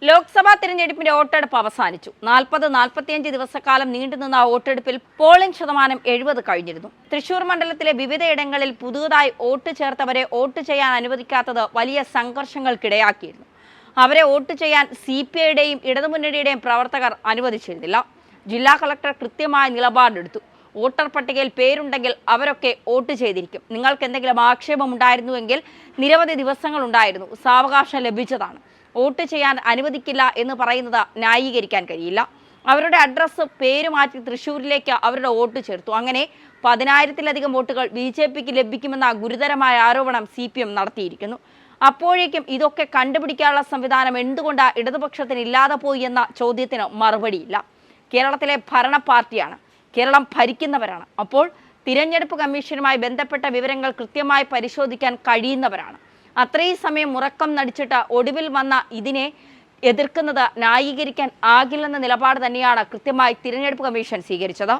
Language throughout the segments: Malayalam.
ലോക്സഭാ തിരഞ്ഞെടുപ്പിന്റെ വോട്ടെടുപ്പ് അവസാനിച്ചു. 40-45 ദിവസക്കാലം നീണ്ടുനിന്ന വോട്ടെടുപ്പിൽ പോളിംഗ് ശതമാനം 70 കഴിഞ്ഞിരുന്നു. തൃശൂർ മണ്ഡലത്തിലെ വിവിധയിടങ്ങളിൽ പുതുതായി വോട്ട് ചേർത്തവരെ വോട്ട് ചെയ്യാൻ അനുവദിക്കാത്തത് വലിയ സംഘർഷങ്ങൾക്കിടയാക്കിയിരുന്നു. അവരെ വോട്ട് ചെയ്യാൻ CPIയുടെയും ഇടതുമുന്നണിയുടെയും പ്രവർത്തകർ അനുവദിച്ചിരുന്നില്ല. ജില്ലാ കളക്ടർ കൃത്യമായ നിലപാടെടുത്തു. വോട്ടർ പട്ടികയിൽ പേരുണ്ടെങ്കിൽ അവരൊക്കെ വോട്ട് ചെയ്തിരിക്കും. നിങ്ങൾക്ക് എന്തെങ്കിലും ആക്ഷേപമുണ്ടായിരുന്നുവെങ്കിൽ നിരവധി ദിവസങ്ങളുണ്ടായിരുന്നു, സാവകാശം ലഭിച്ചതാണ്. വോട്ട് ചെയ്യാൻ അനുവദിക്കില്ല എന്ന് പറയുന്നത് ന്യായീകരിക്കാൻ കഴിയില്ല. അവരുടെ അഡ്രസ്സ് പേര് മാറ്റി തൃശ്ശൂരിലേക്ക് അവരുടെ വോട്ട് ചേർത്തു. അങ്ങനെ 10,000-ലധികം വോട്ടുകൾ BJPക്ക് ലഭിക്കുമെന്ന ഗുരുതരമായ ആരോപണം CPM നടത്തിയിരിക്കുന്നു. അപ്പോഴേക്കും ഇതൊക്കെ കണ്ടുപിടിക്കാനുള്ള സംവിധാനം എന്തുകൊണ്ട് ഇടതുപക്ഷത്തിന് ഇല്ലാതെ പോയി എന്ന ചോദ്യത്തിന് മറുപടിയില്ല. കേരളത്തിലെ ഭരണ പാർട്ടിയാണ്, കേരളം ഭരിക്കുന്നവരാണ്. അപ്പോൾ തിരഞ്ഞെടുപ്പ് കമ്മീഷനുമായി ബന്ധപ്പെട്ട വിവരങ്ങൾ കൃത്യമായി പരിശോധിക്കാൻ കഴിയുന്നവരാണ്. അത്രയും സമയം ഉറക്കം നടിച്ചിട്ട് ഒടുവിൽ വന്ന ഇതിനെ എതിർക്കുന്നത് ന്യായീകരിക്കാൻ ആകില്ലെന്ന നിലപാട് തന്നെയാണ് കൃത്യമായി തിരഞ്ഞെടുപ്പ് കമ്മീഷൻ സ്വീകരിച്ചത്.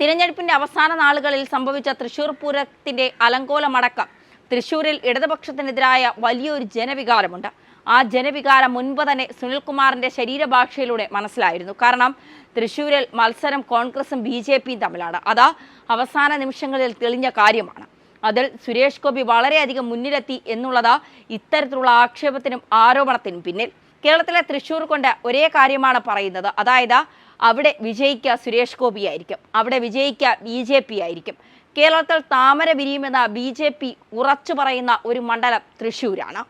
തിരഞ്ഞെടുപ്പിന്റെ അവസാന നാളുകളിൽ സംഭവിച്ച തൃശൂർ പൂരത്തിന്റെ അലങ്കോലമടക്കം തൃശൂരിൽ ഇടതുപക്ഷത്തിനെതിരായ വലിയൊരു ജനവികാരമുണ്ട്. ആ ജനവികാരം മുൻപ് തന്നെ സുനിൽകുമാറിന്റെ ശരീരഭാഷയിലൂടെ മനസ്സിലായിരുന്നു. കാരണം തൃശൂരിൽ മത്സരം കോൺഗ്രസും BJPയും തമ്മിലാണ്. അത് അവസാന നിമിഷങ്ങളിൽ തെളിഞ്ഞ കാര്യമാണ്. അതിൽ സുരേഷ് ഗോപി വളരെയധികം മുന്നിലെത്തി എന്നുള്ളത് ഇത്തരത്തിലുള്ള ആക്ഷേപത്തിനും ആരോപണത്തിനും പിന്നിൽ. കേരളത്തിലെ തൃശ്ശൂർ കൊണ്ട് ഒരേ കാര്യമാണ് പറയുന്നത്, അതായത് അവിടെ വിജയിക്കുക സുരേഷ് ഗോപി ആയിരിക്കും, അവിടെ വിജയിക്കുക BJP ആയിരിക്കും. കേരളത്തിൽ താമര വിരിയുമെന്ന് BJP ഉറച്ചു പറയുന്ന ഒരു മണ്ഡലം തൃശ്ശൂരാണ്.